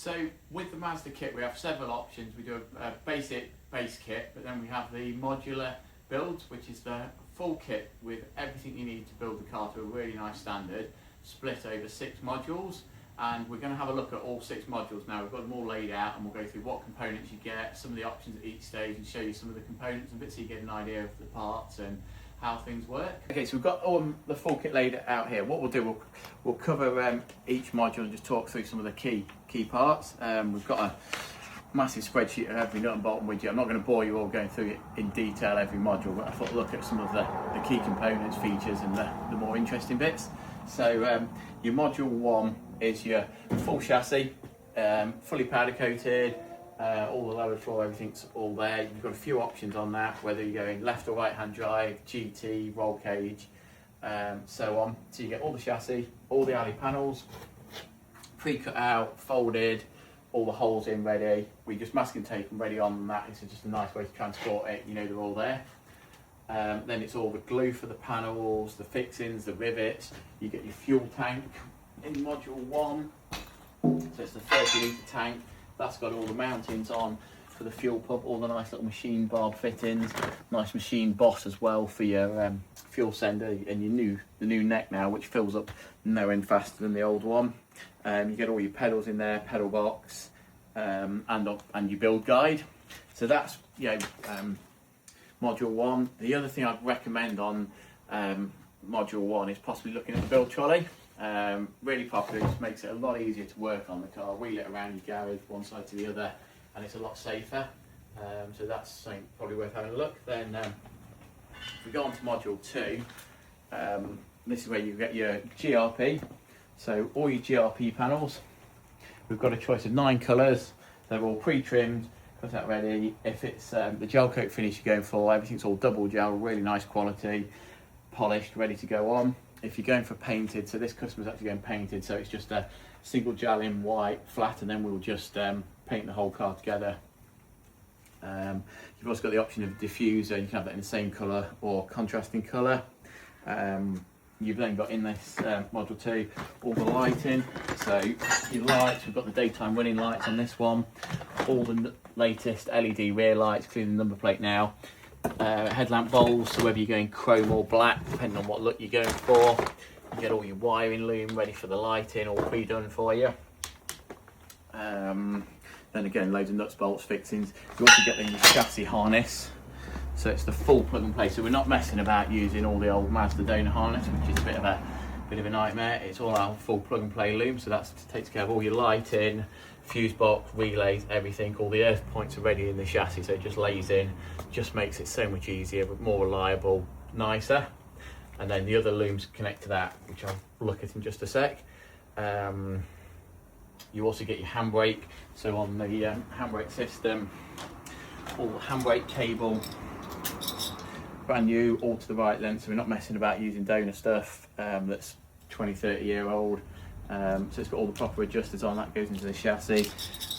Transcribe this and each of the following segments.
So with the Mazda kit we have several options. We do a basic base kit, but then we have the modular build, which is the full kit with everything you need to build the car to a really nice standard, split over 6 modules. And we're going to have a look at all 6 modules now. We've got them all laid out and we'll go through what components you get, some of the options at each stage, and show you some of the components and bits so you get an idea of the parts and how things work. Okay, so we've got all the full kit laid out here. What we'll do, we'll cover each module and just talk through some of the key parts. We've got a massive spreadsheet of every nut and bolt with you. I'm not going to bore you all going through it in detail every module, but I thought look at some of the key components, features, and the more interesting bits. So your module 1 is your full chassis, fully powder coated, all the lower floor, everything's all there. You've got a few options on that, whether you're going left or right hand drive, GT, roll cage, so on. So you get all the chassis, all the alley panels, pre-cut out, folded, all the holes in ready. We just mask and tape them ready on that. It's just a nice way to transport it, you know they're all there. Then it's all the glue for the panels, the fixings, the rivets. You get your fuel tank in module 1, so it's the 30 litre tank. That's got all the mountings on for the fuel pump, all the nice little machine barb fittings, nice machine boss as well for your fuel sender, and the new neck now, which fills up no end faster than the old one. You get all your pedals in there, pedal box, and your build guide. So that's module 1. The other thing I'd recommend on module 1 is possibly looking at the build trolley. Really popular, just makes it a lot easier to work on the car, wheel it around your garage one side to the other, and it's a lot safer. So that's something probably worth having a look. Then if we go on to module 2, this is where you get your GRP. So all your GRP panels, we've got a choice of 9 colours. They're all pre-trimmed, cut out ready. If it's the gel coat finish you're going for, everything's all double gel, really nice quality, polished, ready to go on. If you're going for painted, so this customer's actually going painted, so it's just a single gel in white flat, and then we'll just paint the whole car together. You've also got the option of diffuser. You can have that in the same colour or contrasting colour. You've then got in this module 2 all the lighting. So your lights, we've got the daytime running lights on this one, all the latest LED rear lights, including the number plate now. Headlamp bowls, so whether you're going chrome or black, depending on what look you're going for. You get all your wiring loom ready for the lighting, all pre-done for you. Then again, loads of nuts, bolts, fixings. You also get the chassis harness, so it's the full plug and play. So we're not messing about using all the old Mazda donor harness, which is a bit of a nightmare. It's all our full plug and play loom, so that takes care of all your lighting, fuse box, relays, everything. All the earth points are ready in the chassis, so it just lays in, just makes it so much easier, but more reliable, nicer. And then the other looms connect to that, which I'll look at in just a sec. You also get your handbrake. So on the handbrake system, all the handbrake cable, brand new, all to the right length, so we're not messing about using donor stuff that's 20-30 year old. So it's got all the proper adjusters on, that goes into the chassis.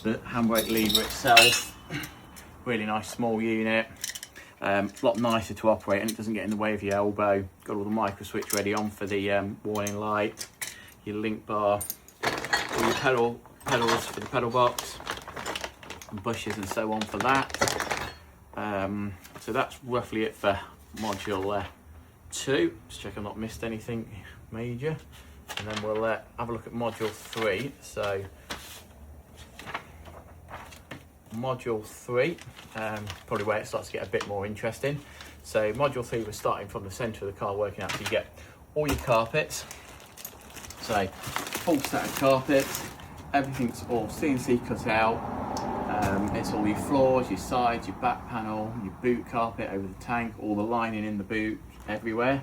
The handbrake lever itself, really nice small unit, a lot nicer to operate, and it doesn't get in the way of your elbow. Got all the micro switch ready on for the warning light, your link bar, all your pedals for the pedal box, and bushes and so on for that. So that's roughly it for module 2. Just check I've not missed anything major. And then we'll have a look at module 3. So module 3, probably where it starts to get a bit more interesting. So module 3, we're starting from the centre of the car, working out. So you get all your carpets, so full set of carpets, everything's all CNC cut out. It's all your floors, your sides, your back panel, your boot carpet over the tank, all the lining in the boot, everywhere.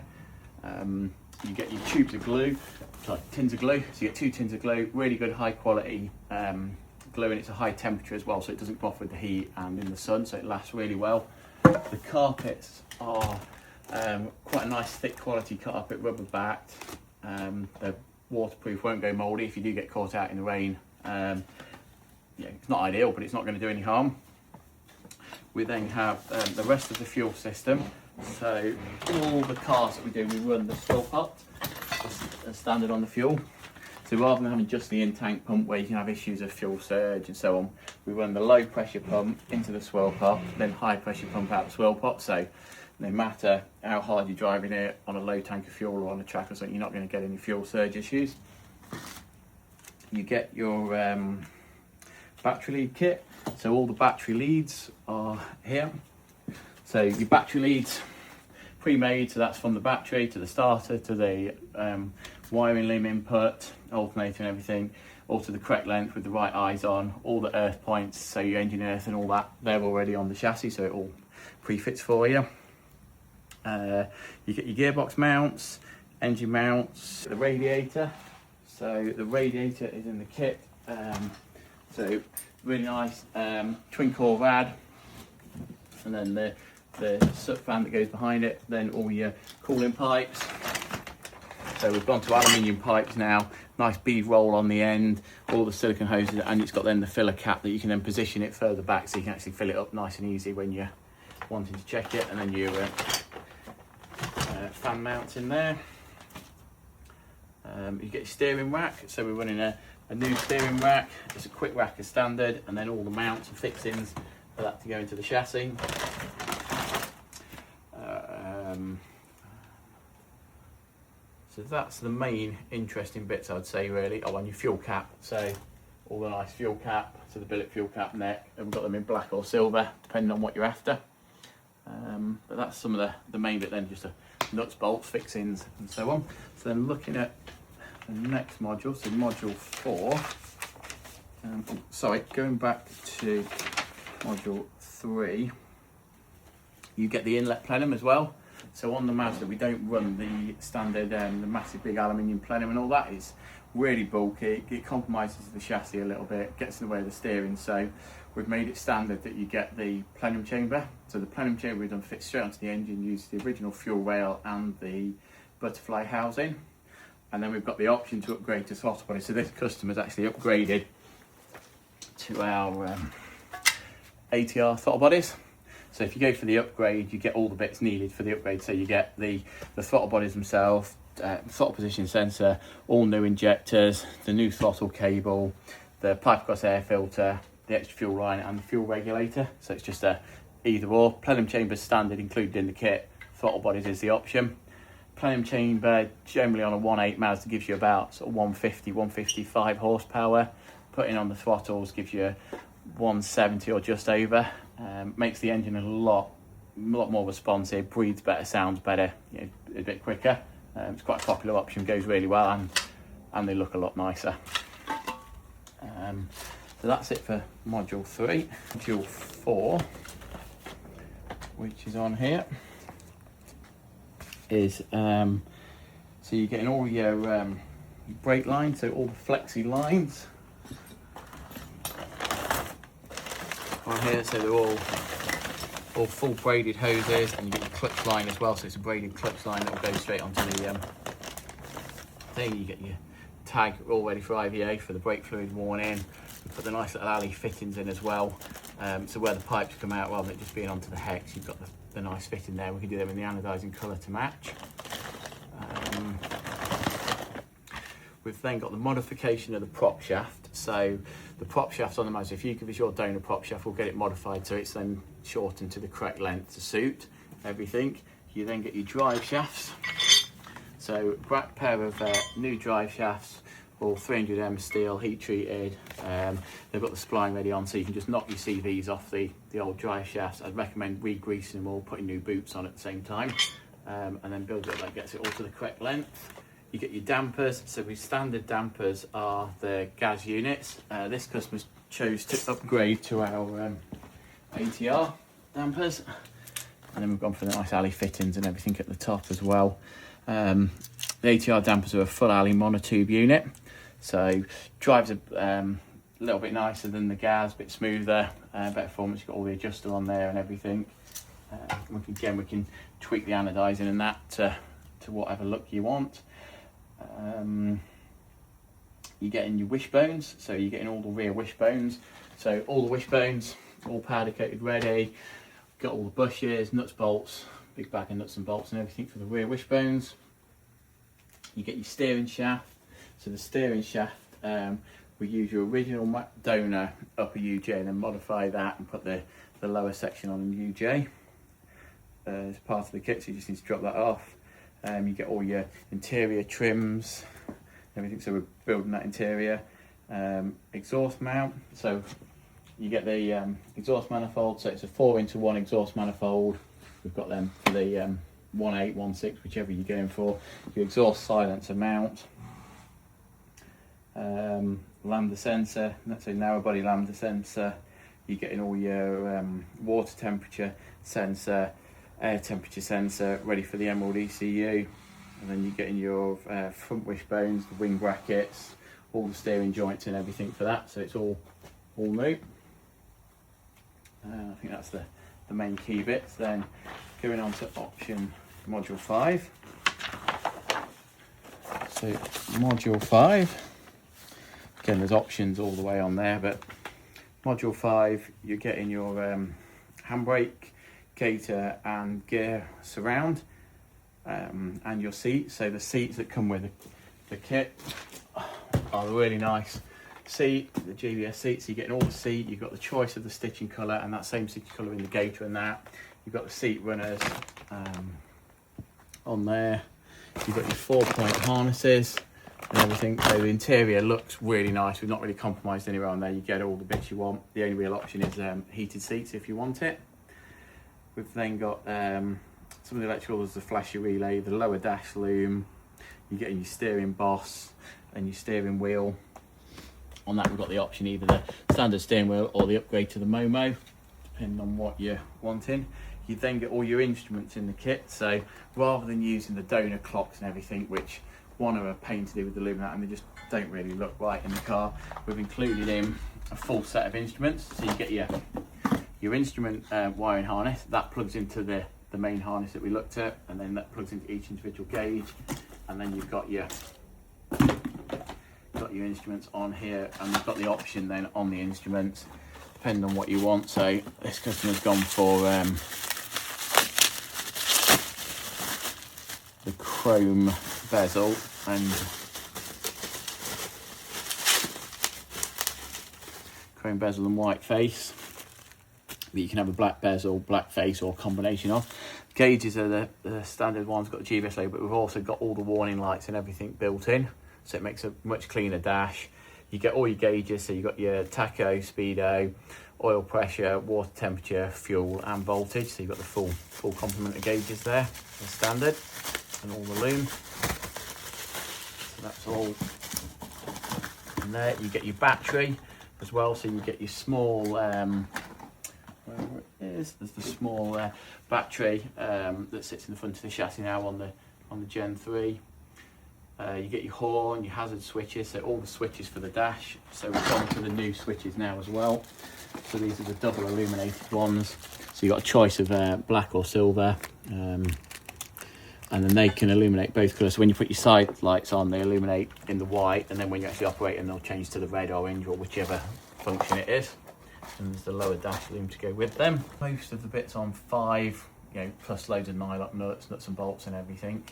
You get your tubes of glue, sorry, tins of glue. So you get 2 tins of glue, really good high quality glue, and it's a high temperature as well, so it doesn't go off with the heat and in the sun, so it lasts really well. The carpets are quite a nice thick quality carpet, rubber backed. They're waterproof, won't go mouldy if you do get caught out in the rain. Yeah, it's not ideal, but it's not going to do any harm. We then have the rest of the fuel system. So all the cars that we do, we run the spill pot as standard on the fuel. So rather than having just the in-tank pump where you can have issues of fuel surge and so on, we run the low pressure pump into the swirl pot, then high pressure pump out the swirl pot. So no matter how hard you're driving it on a low tank of fuel or on a track or something, you're not going to get any fuel surge issues. You get your battery lead kit. So all the battery leads are here. So your battery leads pre-made, so that's from the battery to the starter to the wiring loom input, alternator and everything, all to the correct length with the right eyes on, all the earth points, so your engine earth and all that, they're already on the chassis, so it all pre-fits for you. You get your gearbox mounts, engine mounts, the radiator. So the radiator is in the kit. So really nice twin core rad, and then the soot fan that goes behind it, then all your cooling pipes. So we've gone to aluminium pipes now, nice bead roll on the end, all the silicone hoses, and it's got then the filler cap that you can then position it further back so you can actually fill it up nice and easy when you're wanting to check it. And then your fan mounts in there. You get your steering rack, so we're running a new steering rack. It's a quick rack as standard, and then all the mounts and fixings for that to go into the chassis. So that's the main interesting bits, I'd say, really. Oh, and your fuel cap, so all the nice fuel cap, so the billet fuel cap neck, and we've got them in black or silver depending on what you're after. But that's some of the main bit, then just nuts, bolts, fixings and so on. So then looking at the next module, so module 4, sorry, going back to module 3, you get the inlet plenum as well. So on the Mazda we don't run the standard, the massive big aluminium plenum and all that. It's really bulky, it compromises the chassis a little bit, gets in the way of the steering, so we've made it standard that you get the plenum chamber. So the plenum chamber we've done fits straight onto the engine, uses the original fuel rail and the butterfly housing, and then we've got the option to upgrade to throttle body. So this customer's actually upgraded to our ATR throttle bodies. So if you go for the upgrade, you get all the bits needed for the upgrade. So you get the throttle bodies themselves, throttle position sensor, all new injectors, the new throttle cable, the pipe across air filter, the extra fuel line and the fuel regulator. So it's just a either or. Plenum chamber standard included in the kit, throttle bodies is the option. Plenum chamber generally on a 1.8 Mazda gives you about sort of 150, 155 horsepower. Putting on the throttles gives you 170 or just over. Makes the engine a lot more responsive, breathes better, sounds better, you know, a bit quicker. It's quite a popular option, goes really well, and they look a lot nicer. So that's it for module 3. Module 4, which is on here, is so you're getting all your brake lines, so all the flexi lines on here, so they're all full braided hoses, and you get your clutch line as well, so it's a braided clutch line that will go straight onto the thing. You get your tag all ready for IVA for the brake fluid warning. We put the nice little alley fittings in as well, so where the pipes come out, rather than it just being onto the hex, you've got the nice fitting there. We can do them in the anodizing colour to match. We've then got the modification of the prop shaft. So the prop shaft on the Mazda, if you give us your donor prop shaft, we'll get it modified so it's then shortened to the correct length to suit everything. You then get your drive shafts. So a pair of new drive shafts, all 300M steel, heat treated. They've got the spline ready on, so you can just knock your CVs off the old drive shafts. I'd recommend re-greasing them all, putting new boots on at the same time, and then build it up, that gets it all to the correct length. You get your dampers. So we standard dampers are the gas units. This customer chose to upgrade to our ATR dampers, and then we've gone for the nice alley fittings and everything at the top as well. The ATR dampers are a full alley monotube unit, so drives a little bit nicer than the gas, a bit smoother, better performance. You've got all the adjuster on there and everything. We can tweak the anodizing and that to whatever look you want. You're getting your wishbones, so you're getting all the rear wishbones. So all the wishbones, all powder coated ready. Got all the bushes, nuts, bolts, big bag of nuts and bolts and everything for the rear wishbones. You get your steering shaft. So the steering shaft, we use your original donor upper UJ and then modify that and put the lower section on UJ as part of the kit, so you just need to drop that off. You get all your interior trims, everything, so we're building that interior. Exhaust mount, so you get the exhaust manifold, so it's a 4-into-1 exhaust manifold. We've got them for the 1.8, 1.6, whichever you're going for. Your exhaust silencer mount, lambda sensor, that's a narrow body lambda sensor. You're getting all your water temperature sensor, air temperature sensor, ready for the Emerald ECU. And then you're getting your front wishbones, the wing brackets, all the steering joints and everything for that, so it's all new. I think that's the main key bits. Then going on to option module 5. So module 5, again there's options all the way on there, but module 5 you're getting your handbrake, gator and gear surround, and your seats. So the seats that come with the kit are the really nice seat, the GBS seats. So you're getting all the seat, you've got the choice of the stitching colour and that same stitching colour in the gator and that. You've got the seat runners on there. You've got your 4-point harnesses and everything. So the interior looks really nice. We've not really compromised anywhere on there. You get all the bits you want. The only real option is heated seats if you want it. We've then got some of the electricals, the flasher relay, the lower dash loom. You're getting your steering boss and your steering wheel. On that we've got the option either the standard steering wheel or the upgrade to the Momo, depending on what you're wanting. You then get all your instruments in the kit, so rather than using the donor clocks and everything, which one are a pain to do with the luminate and they just don't really look right in the car, we've included in a full set of instruments. So you get your instrument wiring harness, that plugs into the main harness that we looked at, and then that plugs into each individual gauge, and then you've got your instruments on here, and we've got the option then on the instruments depending on what you want. So this customer's gone for the chrome bezel and white face, but you can have a black bezel, black face, or a combination of. Gauges are the standard ones, got the GBS label, but we've also got all the warning lights and everything built in, so it makes a much cleaner dash. You get all your gauges, so you've got your tacho, speedo, oil pressure, water temperature, fuel and voltage, so you've got the full complement of gauges there, the standard, and all the loom. So that's all in there. You get your battery as well, so you get your small where it is, there's the small battery that sits in the front of the chassis now on the Gen 3. You get your horn, your hazard switches, so all the switches for the dash. So we've gone to the new switches now as well. So these are the double illuminated ones. So you've got a choice of black or silver, and then they can illuminate both colours. So when you put your side lights on, they illuminate in the white, and then when you actually operate them, they'll change to the red, orange, or whichever function it is. And there's the lower dash loom to go with them. Most of the bits on 5, plus loads of nylock nuts and bolts and everything.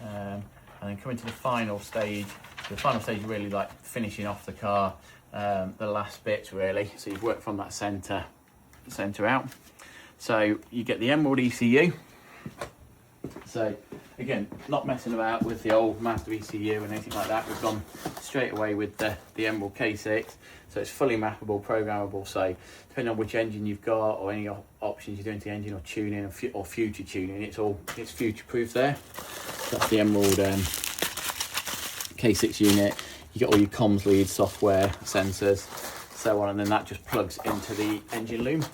And then coming to the final stage. The final stage is really like finishing off the car, the last bits really. So you've worked from that centre out. So you get the Emerald ECU. So again, not messing about with the old Mazda ECU and anything like that. We've gone straight away with the Emerald K6. So it's fully mappable, programmable. So depending on which engine you've got or any options you're doing to the engine or tuning or future tuning, it's future proof there. That's the Emerald K6 unit. You get all your comms leads, software, sensors, so on, and then that just plugs into the engine loom.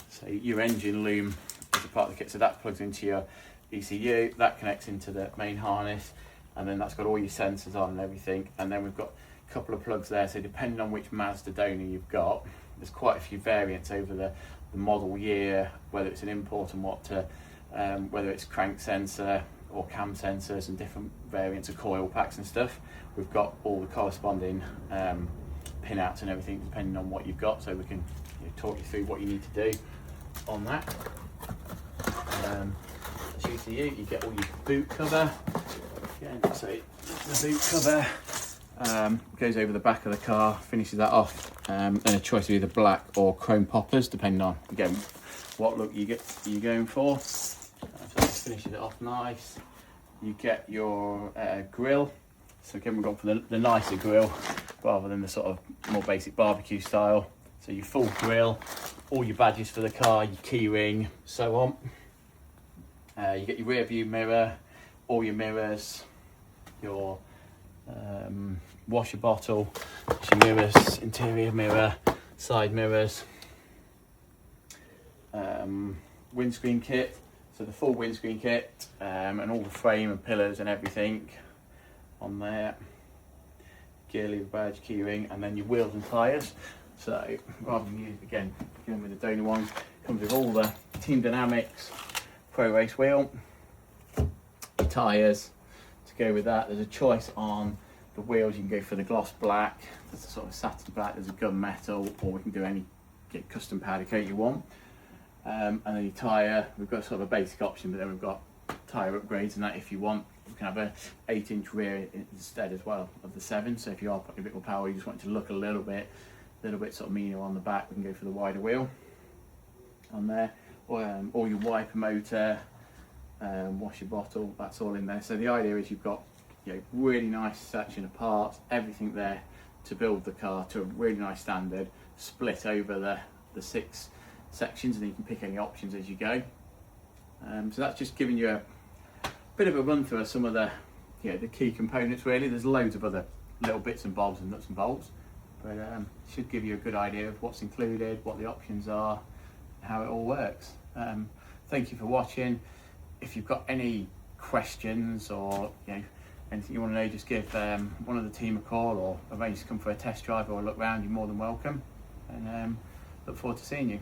So your engine loom is a part of the kit, so that plugs into your ECU, that connects into the main harness, and then that's got all your sensors on and everything. And then we've got a couple of plugs there, so depending on which Mazda donor you've got, there's quite a few variants over the model year, whether it's an import and whether it's crank sensor or cam sensors and different variants of coil packs and stuff. We've got all the corresponding pinouts and everything depending on what you've got, so we can talk you through what you need to do on that. As you see, you get all your boot cover. Again, so the boot cover goes over the back of the car, finishes that off, and a choice of either black or chrome poppers, depending on, again, what look you're going for. So this finishes it off nice. You get your grill. So again, we've gone for the nicer grill rather than the sort of more basic barbecue style. So your full grill, all your badges for the car, your key ring, so on. You get your rear view mirror, all your mirrors, your washer bottle, your mirrors, interior mirror, side mirrors, windscreen kit. So the full windscreen kit and all the frame and pillars and everything on there. Gear lever badge, key ring, and then your wheels and tyres. So rather than use, again, going with the donor ones, comes with all the Team Dynamics Pro Race wheel, your tyres to go with that. There's a choice on the wheels. You can go for the gloss black, there's a sort of satin black, there's a gunmetal, or we can do any custom powder coat you want. And then your tyre, we've got sort of a basic option, but then we've got tyre upgrades and that if you want. You can have a 8-inch rear instead as well of the 7. So if you are putting a bit more power, you just want it to look a little bit sort of meaner on the back, we can go for the wider wheel on there. Or your wiper motor, washer bottle, that's all in there. So the idea is you've got, you know, really nice selection of parts, everything there to build the car to a really nice standard, split over the 6 sections, and then you can pick any options as you go. So that's just giving you a bit of a run through of some of the, you know, the key components really. There's loads of other little bits and bobs and nuts and bolts, but should give you a good idea of what's included, what the options are, how it all works. Thank you for watching. If you've got any questions or, you know, anything you want to know, just give one of the team a call or arrange to come for a test drive or a look round. You're more than welcome, and look forward to seeing you.